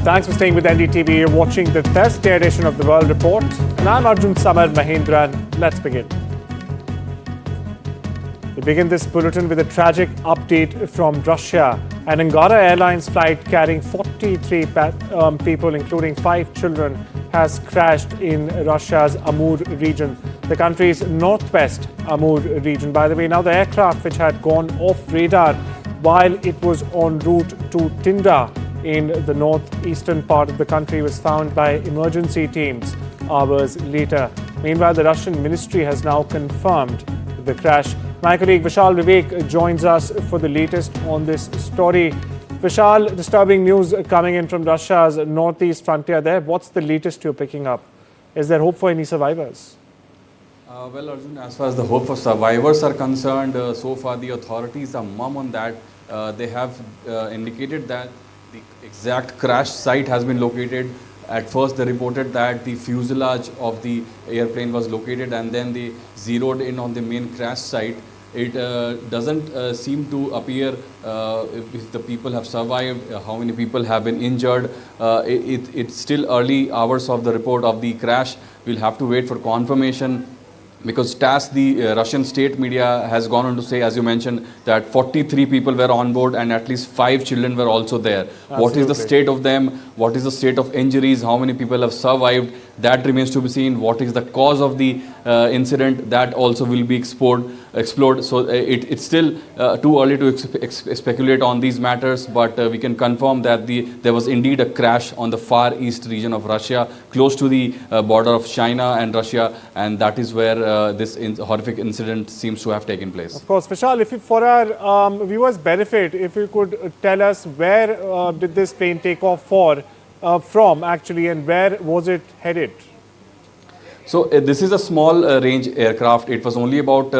Thanks for staying with NDTV. You're watching the Thursday edition of the World Report. And I'm Arjun, Samar, Mahendran. Let's begin. We begin this bulletin with a tragic update from Russia. An Angara Airlines flight carrying 43 people, including 5 children, has crashed in Russia's Amur region, the country's northwest Amur region. By the way, now the aircraft, which had gone off radar while it was en route to Tinda in the northeastern part of the country, was found by emergency teams hours later. Meanwhile, the Russian ministry has now confirmed the crash. My colleague Vishal Vivek joins us for the latest on this story. Vishal, disturbing news coming in from Russia's northeast frontier there. What's the latest you're picking up? Is there hope for any survivors? Well, Arjun, as far as the hope for survivors are concerned, so far the authorities are mum on that. They have indicated that the exact crash site has been located. At first, they reported that the fuselage of the airplane was located, and then they zeroed in on the main crash site. It doesn't seem to appear if the people have survived, how many people have been injured. It's still early hours of the report of the crash. We'll have to wait for confirmation, because TASS, the Russian state media, has gone on to say, as you mentioned, that 43 people were on board and at least 5 children were also there. Absolutely. What is the state of them? What is the state of injuries? How many people have survived? That remains to be seen. What is the cause of the incident? That also will be explored. So it's still too early to speculate on these matters, but we can confirm that there was indeed a crash on the far east region of Russia, close to the border of China and Russia, and that is where this horrific incident seems to have taken place. Of course. Vishal, for our viewers' benefit, if you could tell us where did this plane take off from actually, and where was it headed? So this is a small range aircraft. It was only about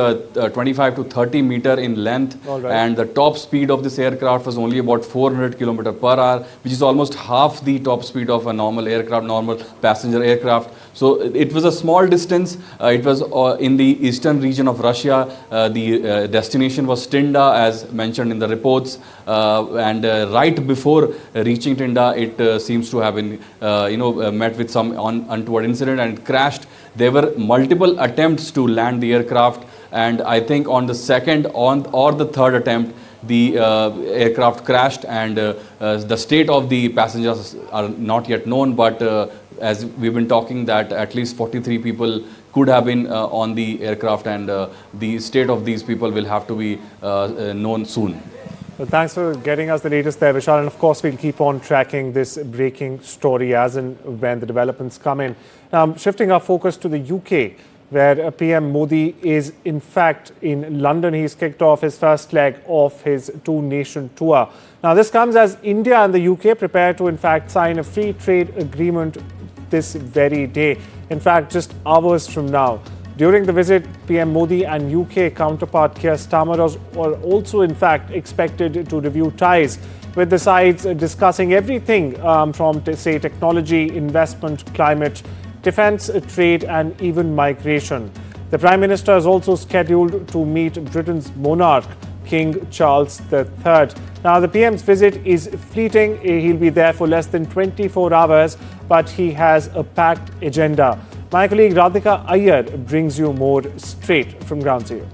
25 to 30 meter in length, and the top speed of this aircraft was only about 400 km per hour, which is almost half the top speed of a normal aircraft, normal passenger aircraft. So it was a small distance. It was in the eastern region of Russia. The destination was Tinda, as mentioned in the reports, and right before reaching Tinda, it seems to have been met with some untoward incident and it crashed. There were multiple attempts to land the aircraft, and I think on the second or the third attempt, the aircraft crashed, and the state of the passengers are not yet known, but as we've been talking, that at least 43 people could have been on the aircraft, and the state of these people will have to be known soon. Well, thanks for getting us the latest there, Vishal. And of course, we'll keep on tracking this breaking story as and when the developments come in. Now, shifting our focus to the UK, where PM Modi is in fact in London. He's kicked off his first leg of his 2-nation tour. Now, this comes as India and the UK prepare to in fact sign a free trade agreement this very day. In fact, just hours from now. During the visit, PM Modi and UK counterpart Keir Starmer are also in fact expected to review ties with the sides, discussing everything from, say, technology, investment, climate, defence, trade and even migration. The Prime Minister is also scheduled to meet Britain's monarch, King Charles III. Now, the PM's visit is fleeting. He'll be there for less than 24 hours, but he has a packed agenda. My colleague Radhika Iyer brings you more straight from ground zero.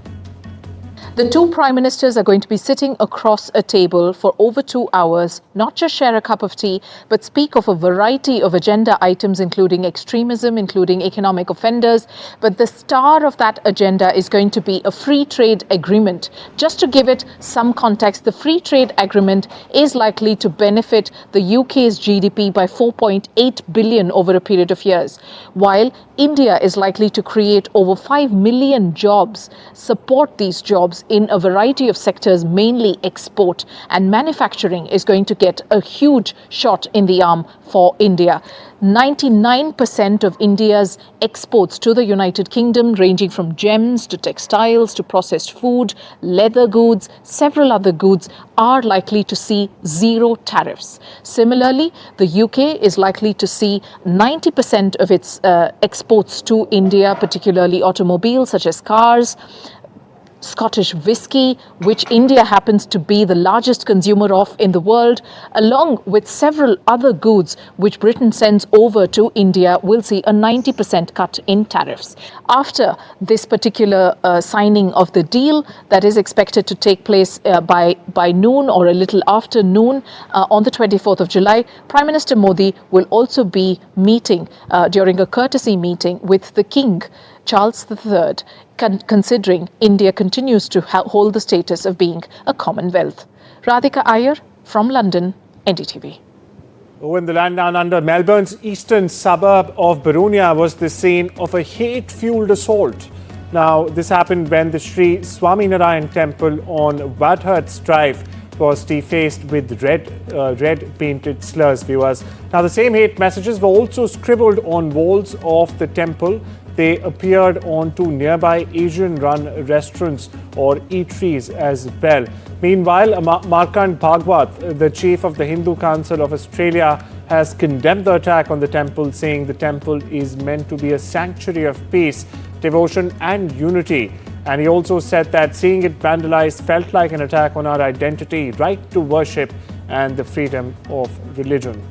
The two prime ministers are going to be sitting across a table for over 2 hours, not just share a cup of tea, but speak of a variety of agenda items, including extremism, including economic offenders. But the star of that agenda is going to be a free trade agreement. Just to give it some context, the free trade agreement is likely to benefit the UK's GDP by 4.8 billion over a period of years, while India is likely to create over 5 million jobs, support these jobs in a variety of sectors, mainly export, and manufacturing is going to get a huge shot in the arm for India. 99% of India's exports to the United Kingdom, ranging from gems to textiles to processed food, leather goods, several other goods, are likely to see zero tariffs. Similarly, the UK is likely to see 90% of its exports to India, particularly automobiles such as cars, Scottish whisky, which India happens to be the largest consumer of in the world, along with several other goods which Britain sends over to India, will see a 90% cut in tariffs. After this particular signing of the deal that is expected to take place by noon or a little after noon on the 24th of July, Prime Minister Modi will also be meeting during a courtesy meeting with the King, Charles III, considering India continues to hold the status of being a Commonwealth. Radhika Iyer from London, NDTV. In the land down under, Melbourne's eastern suburb of Barunia was the scene of a hate-fueled assault. Now, this happened when the Sri Swaminarayan temple on Wadhurst Drive was defaced with red painted slurs, viewers. Now, the same hate messages were also scribbled on walls of the temple. They appeared onto nearby Asian-run restaurants or eateries as well. Meanwhile, Markand Bhagwat, the chief of the Hindu Council of Australia, has condemned the attack on the temple, saying the temple is meant to be a sanctuary of peace, devotion and unity. And he also said that seeing it vandalized felt like an attack on our identity, right to worship and the freedom of religion.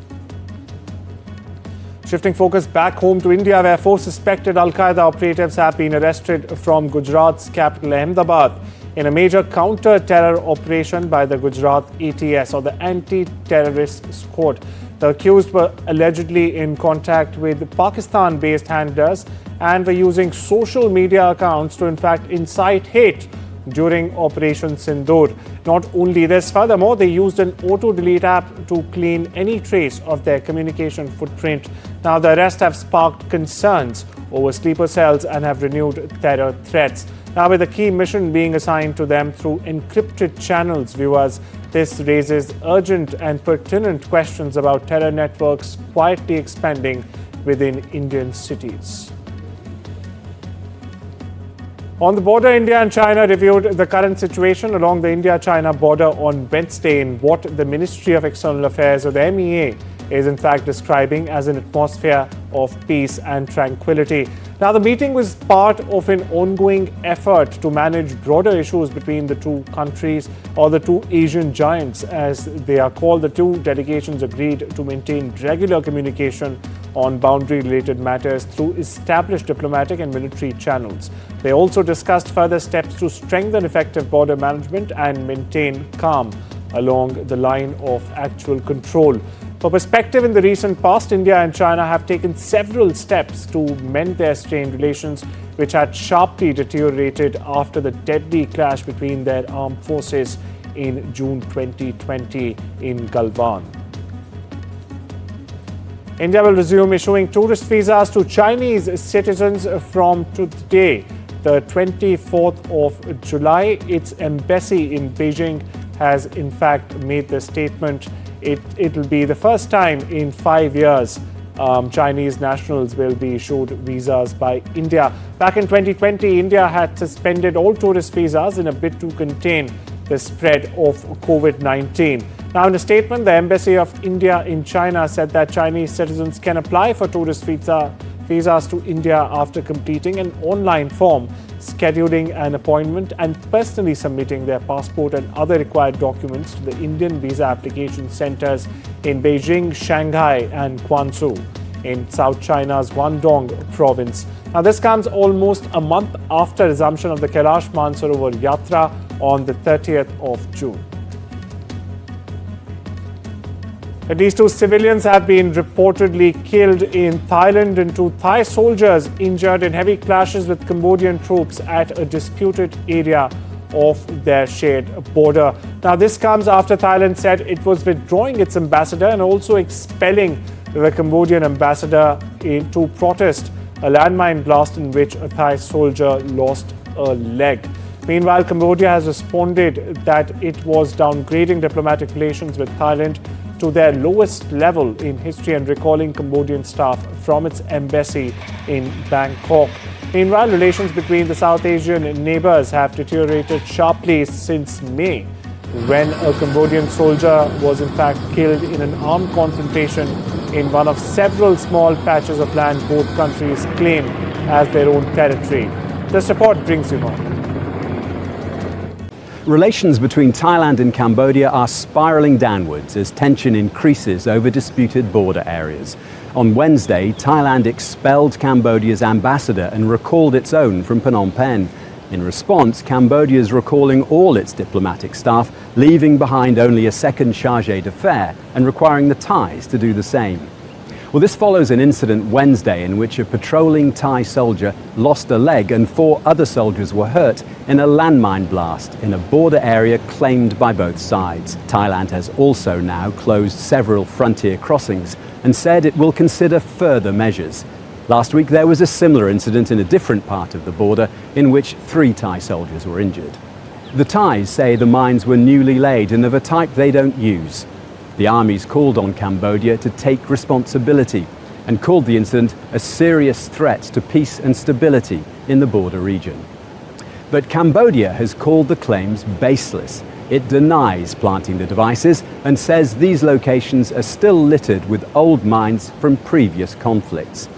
Shifting focus back home to India, where 4 suspected Al-Qaeda operatives have been arrested from Gujarat's capital Ahmedabad in a major counter-terror operation by the Gujarat ATS, or the Anti-Terrorist Squad. The accused were allegedly in contact with Pakistan-based handlers and were using social media accounts to in fact incite hate during Operation Sindoor. Not only this, furthermore, they used an auto-delete app to clean any trace of their communication footprint. Now, the arrests have sparked concerns over sleeper cells and have renewed terror threats. Now, with the key mission being assigned to them through encrypted channels, viewers, this raises urgent and pertinent questions about terror networks quietly expanding within Indian cities. On the border, India and China reviewed the current situation along the India-China border on Wednesday in what the Ministry of External Affairs, or the MEA, is in fact describing as an atmosphere of peace and tranquility. Now, the meeting was part of an ongoing effort to manage broader issues between the two countries, or the two Asian giants, as they are called. The two delegations agreed to maintain regular communication on boundary-related matters through established diplomatic and military channels. They also discussed further steps to strengthen effective border management and maintain calm along the line of actual control. For perspective, in the recent past, India and China have taken several steps to mend their strained relations, which had sharply deteriorated after the deadly clash between their armed forces in June 2020 in Galwan. India will resume issuing tourist visas to Chinese citizens from today, the 24th of July. Its embassy in Beijing has in fact made the statement. It will be the first time in 5 years Chinese nationals will be issued visas by India. Back in 2020, India had suspended all tourist visas in a bid to contain the spread of COVID-19. Now, in a statement, the Embassy of India in China said that Chinese citizens can apply for tourist visas to India after completing an online form, scheduling an appointment and personally submitting their passport and other required documents to the Indian visa application centers in Beijing, Shanghai and Guangzhou in South China's Guangdong province. Now, this comes almost a month after resumption of the Kailash Mansarovar Yatra on the 30th of June. At least 2 civilians have been reportedly killed in Thailand and 2 Thai soldiers injured in heavy clashes with Cambodian troops at a disputed area of their shared border. Now, this comes after Thailand said it was withdrawing its ambassador and also expelling the Cambodian ambassador to protest a landmine blast in which a Thai soldier lost a leg. Meanwhile, Cambodia has responded that it was downgrading diplomatic relations with Thailand to their lowest level in history and recalling Cambodian staff from its embassy in Bangkok. Meanwhile, relations between the South Asian neighbors have deteriorated sharply since May, when a Cambodian soldier was in fact killed in an armed confrontation in one of several small patches of land both countries claim as their own territory. This report brings you more. Relations between Thailand and Cambodia are spiralling downwards as tension increases over disputed border areas. On Wednesday, Thailand expelled Cambodia's ambassador and recalled its own from Phnom Penh. In response, Cambodia is recalling all its diplomatic staff, leaving behind only a second chargé d'affaires and requiring the Thais to do the same. Well, this follows an incident Wednesday in which a patrolling Thai soldier lost a leg and 4 other soldiers were hurt in a landmine blast in a border area claimed by both sides. Thailand has also now closed several frontier crossings and said it will consider further measures. Last week there was a similar incident in a different part of the border in which 3 Thai soldiers were injured. The Thais say the mines were newly laid and of a type they don't use. The armies called on Cambodia to take responsibility and called the incident a serious threat to peace and stability in the border region. But Cambodia has called the claims baseless. It denies planting the devices and says these locations are still littered with old mines from previous conflicts.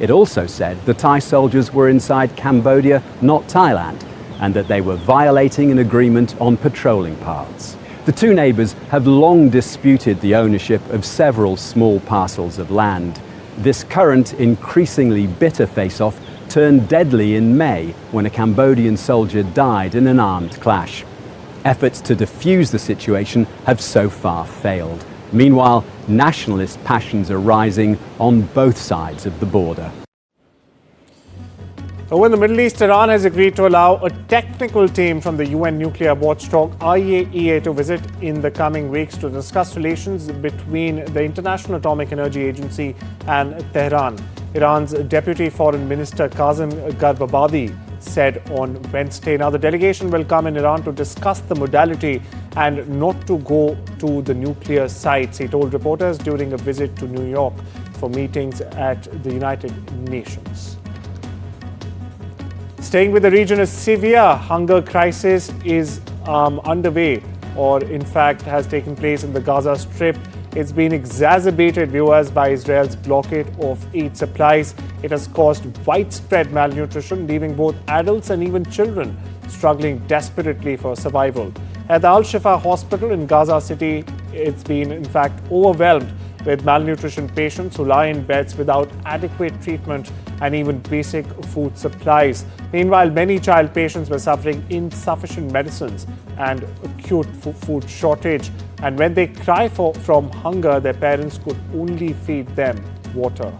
It also said the Thai soldiers were inside Cambodia, not Thailand, and that they were violating an agreement on patrolling paths. The 2 neighbours have long disputed the ownership of several small parcels of land. This current, increasingly bitter face-off turned deadly in May when a Cambodian soldier died in an armed clash. Efforts to defuse the situation have so far failed. Meanwhile, nationalist passions are rising on both sides of the border. Over in the Middle East, Iran has agreed to allow a technical team from the UN nuclear watchdog IAEA to visit in the coming weeks to discuss relations between the International Atomic Energy Agency and Tehran. Iran's Deputy Foreign Minister Kazem Garbabadi said on Wednesday. Now, the delegation will come in Iran to discuss the modality and not to go to the nuclear sites, he told reporters during a visit to New York for meetings at the United Nations. Staying with the region, a severe hunger crisis is underway, or in fact has taken place in the Gaza Strip. It's been exacerbated, viewers, by Israel's blockade of aid supplies. It has caused widespread malnutrition, leaving both adults and even children struggling desperately for survival. At the Al-Shifa hospital in Gaza City, it's been in fact overwhelmed with malnutrition patients who lie in beds without adequate treatment and even basic food supplies. Meanwhile, many child patients were suffering insufficient medicines and acute food shortage. And when they cry from hunger, their parents could only feed them water.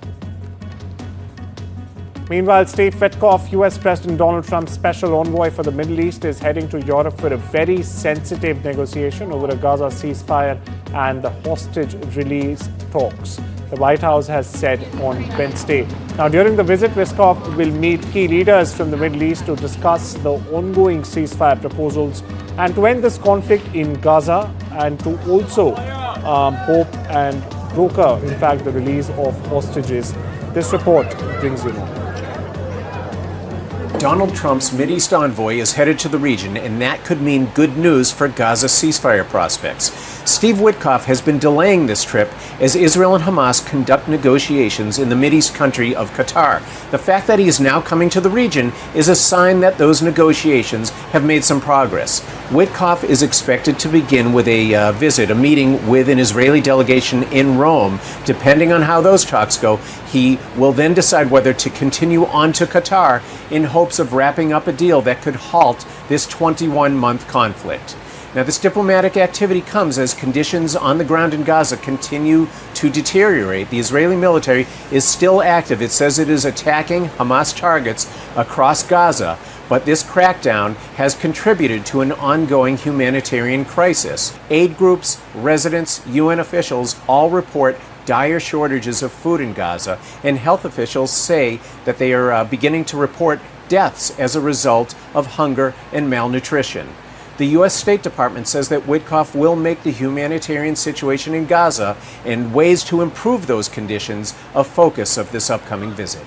Meanwhile, Steve Witkoff, US President Donald Trump's special envoy for the Middle East, is heading to Europe for a very sensitive negotiation over a Gaza ceasefire and the hostage release talks, the White House has said on Wednesday. Now, during the visit, Witkoff will meet key leaders from the Middle East to discuss the ongoing ceasefire proposals and to end this conflict in Gaza, and to also hope and broker, in fact, the release of hostages. This report brings you more. Donald Trump's Mideast envoy is headed to the region, and that could mean good news for Gaza ceasefire prospects. Steve Witkoff has been delaying this trip as Israel and Hamas conduct negotiations in the Mideast country of Qatar. The fact that he is now coming to the region is a sign that those negotiations have made some progress. Witkoff is expected to begin with a meeting with an Israeli delegation in Rome. Depending on how those talks go, he will then decide whether to continue on to Qatar in hopes of wrapping up a deal that could halt this 21-month conflict. Now, this diplomatic activity comes as conditions on the ground in Gaza continue to deteriorate. The Israeli military is still active. It says it is attacking Hamas targets across Gaza, but this crackdown has contributed to an ongoing humanitarian crisis. Aid groups, residents, UN officials all report dire shortages of food in Gaza, and health officials say that they are beginning to report deaths as a result of hunger and malnutrition. The U.S. State Department says that Witkoff will make the humanitarian situation in Gaza and ways to improve those conditions a focus of this upcoming visit.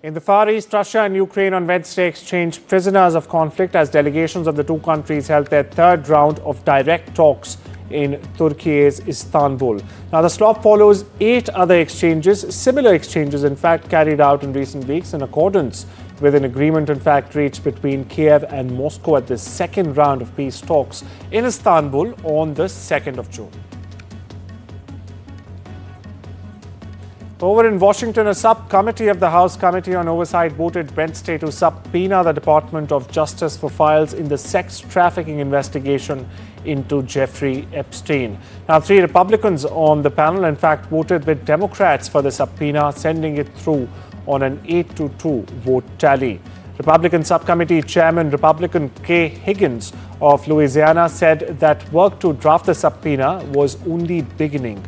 In the Far East, Russia and Ukraine on Wednesday exchanged prisoners of conflict as delegations of the two countries held their third round of direct talks in Turkey's Istanbul. Now, the swap follows 8 other exchanges, similar exchanges in fact carried out in recent weeks in accordance with an agreement in fact reached between Kiev and Moscow at the second round of peace talks in Istanbul on the 2nd of June. Over in Washington, a subcommittee of the House Committee on Oversight voted Wednesday to subpoena the Department of Justice for files in the sex trafficking investigation into Jeffrey Epstein. Now, 3 Republicans on the panel, in fact, voted with Democrats for the subpoena, sending it through on an 8-2 vote tally. Republican Subcommittee Chairman Republican Kay Higgins of Louisiana said that work to draft the subpoena was only beginning.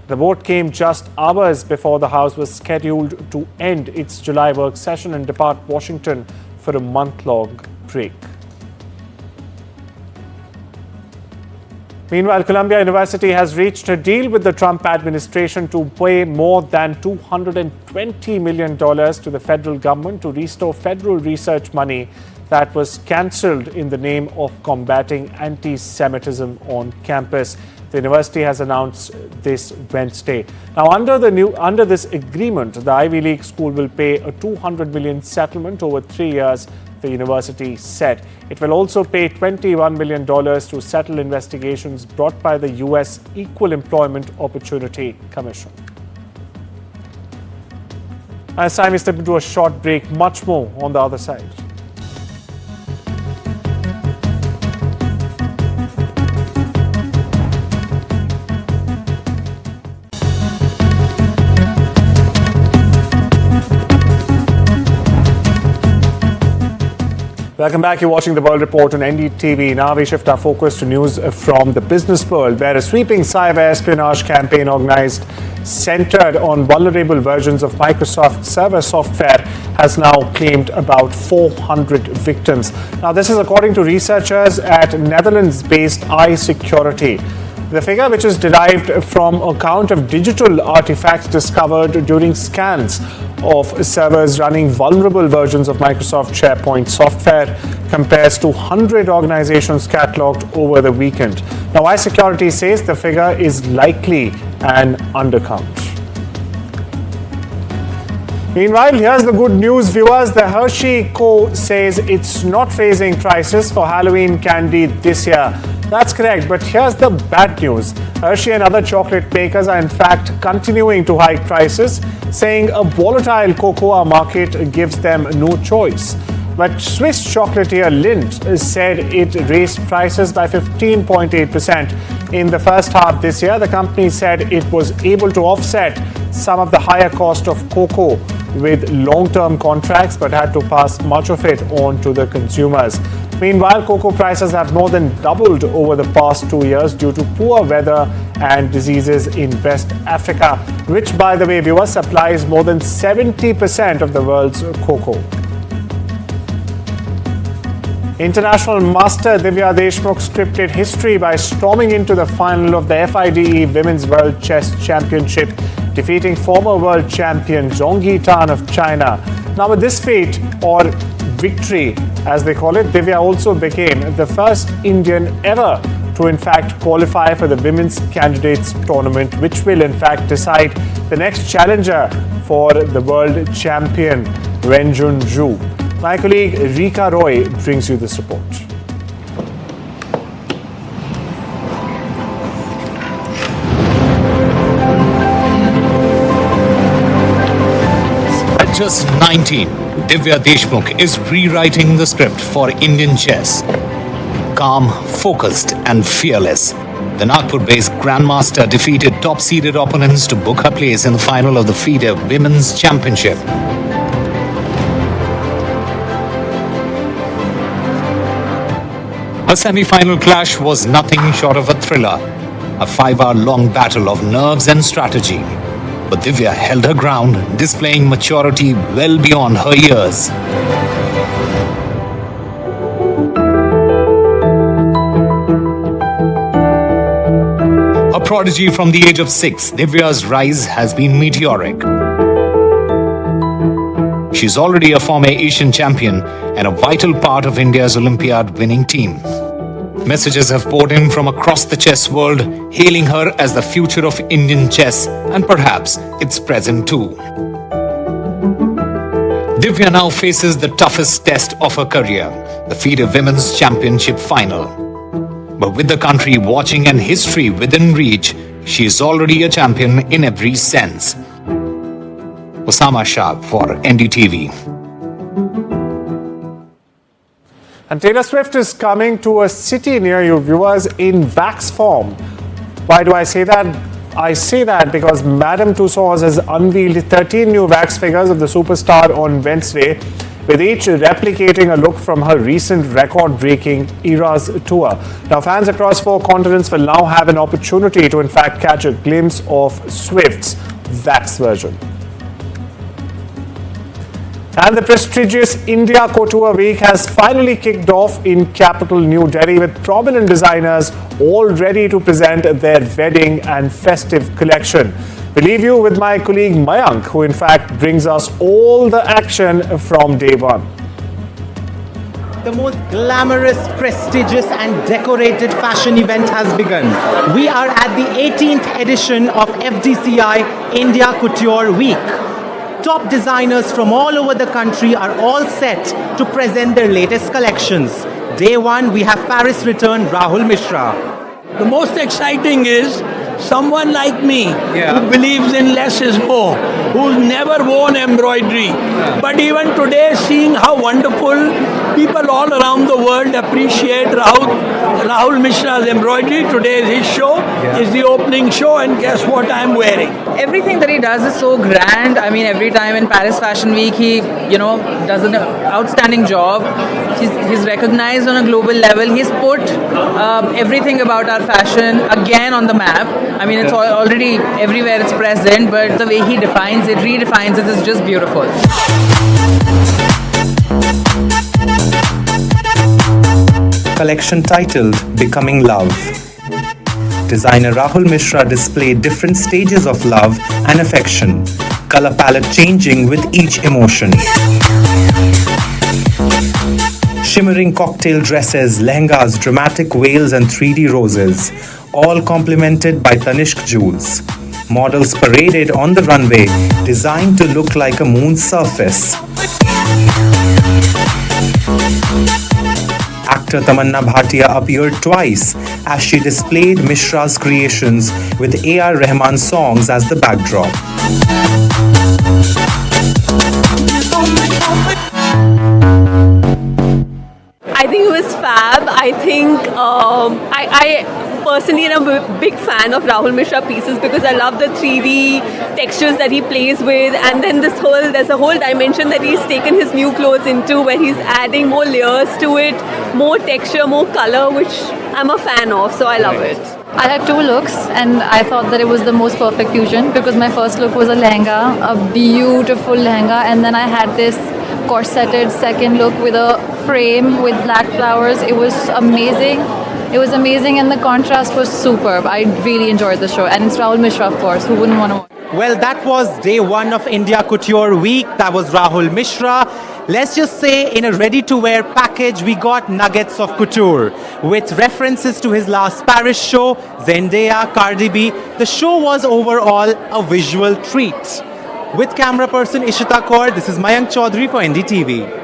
The vote came just hours before the House was scheduled to end its July work session and depart Washington for a month-long break. Meanwhile, Columbia University has reached a deal with the Trump administration to pay more than $220 million to the federal government to restore federal research money that was cancelled in the name of combating anti-Semitism on campus. The university has announced this Wednesday. Now, under this agreement, the Ivy League school will pay a $200 million settlement over 3 years, the university said. It will also pay $21 million to settle investigations brought by the U.S. Equal Employment Opportunity Commission. As time is step into a short break, much more on the other side. Welcome back. You're watching The World Report on NDTV. Now we shift our focus to news from the business world, where a sweeping cyber espionage campaign organized centered on vulnerable versions of Microsoft server software has now claimed about 400 victims. Now, this is according to researchers at Netherlands-based iSecurity. The figure, which is derived from a count of digital artifacts discovered during scans of servers running vulnerable versions of Microsoft SharePoint software, compares to 100 organizations catalogued over the weekend. Now, iSecurity says the figure is likely an undercount. Meanwhile, here's the good news, viewers. The Hershey Co says it's not raising prices for Halloween candy this year. That's correct, but here's the bad news. Hershey and other chocolate makers are in fact continuing to hike prices, saying a volatile cocoa market gives them no choice. But Swiss chocolatier Lindt said it raised prices by 15.8% in the first half this year. The company said it was able to offset some of the higher cost of cocoa with long-term contracts, but had to pass much of it on to the consumers. Meanwhile, cocoa prices have more than doubled over the past 2 years due to poor weather and diseases in West Africa, which, by the way, viewers, supplies more than 70% of the world's cocoa. International master Divya Deshmukh scripted history by storming into the final of the FIDE Women's World Chess Championship, defeating former world champion Zhong Yitan of China. Now, with this feat, or victory as they call it, Divya also became the first Indian ever to in fact qualify for the Women's Candidates Tournament, which will in fact decide the next challenger for the world champion Renjun Zhu. My colleague Rika Roy brings you this report. At just 19, Divya Deshmukh is rewriting the script for Indian chess. Calm, focused and fearless, the Nagpur-based Grandmaster defeated top-seeded opponents to book her place in the final of the FIDE Women's Championship. A semi-final clash was nothing short of a thriller, a 5-hour-long battle of nerves and strategy. But Divya held her ground, displaying maturity well beyond her years. A prodigy from the age of 6, Divya's rise has been meteoric. She's already a former Asian champion and a vital part of India's Olympiad winning team. Messages have poured in from across the chess world, hailing her as the future of Indian chess and perhaps its present too. Divya now faces the toughest test of her career, the FIDE Women's Championship final. But with the country watching and history within reach, she is already a champion in every sense. Samar for NDTV. And Taylor Swift is coming to a city near you, viewers, in wax form. Why do I say that? I say that because Madame Tussauds has unveiled 13 new wax figures of the superstar on Wednesday, with each replicating a look from her recent record-breaking Eras tour. Now, fans across 4 continents will now have an opportunity to in fact catch a glimpse of Swift's wax version. And the prestigious India Couture Week has finally kicked off in capital New Delhi, with prominent designers all ready to present their wedding and festive collection. We leave you with my colleague Mayank, who in fact brings us all the action from day one. The most glamorous, prestigious and decorated fashion event has begun. We are at the 18th edition of FDCI India Couture Week. Top designers from all over the country are all set to present their latest collections. Day one, we have Paris return Rahul Mishra. The most exciting is someone like me who believes in less is more, who's never worn embroidery. But even today, seeing how wonderful people all around the world appreciate Rahul Mishra's embroidery. Today is his show, is the opening show, and guess what I'm wearing? Everything that he does is so grand. I mean, every time in Paris Fashion Week, he, does an outstanding job. He's recognized on a global level. He's put everything about our fashion again on the map. I mean, it's already everywhere it's present, but the way he defines it, redefines it, is just beautiful. Collection titled Becoming Love. Designer Rahul Mishra displayed different stages of love and affection, color palette changing with each emotion. Shimmering cocktail dresses, lehengas, dramatic veils and 3D roses, all complemented by Tanishq jewels. Models paraded on the runway, designed to look like a moon's surface. Actor Tamanna Bhatia appeared twice as she displayed Mishra's creations with A.R. Rahman songs as the backdrop. I think it was fab. I think I personally am a big fan of Rahul Mishra pieces because I love the 3D textures that he plays with, and then there's a whole dimension that he's taken his new clothes into, where he's adding more layers to it, more texture, more color, which I'm a fan of, so I love it. I had 2 looks and I thought that it was the most perfect fusion, because my first look was a lehenga, a beautiful lehenga, and then I had this corseted second look with a frame with black flowers. It was amazing. It was amazing, and the contrast was superb. I really enjoyed the show, and it's Rahul Mishra, of course. Who wouldn't want to watch? Well, that was day one of India Couture Week. That was Rahul Mishra. Let's just say in a ready-to-wear package, we got nuggets of couture with references to his last Paris show, Zendaya, Cardi B. The show was overall a visual treat. With camera person Ishita Kaur, this is Mayank Chaudhary for NDTV.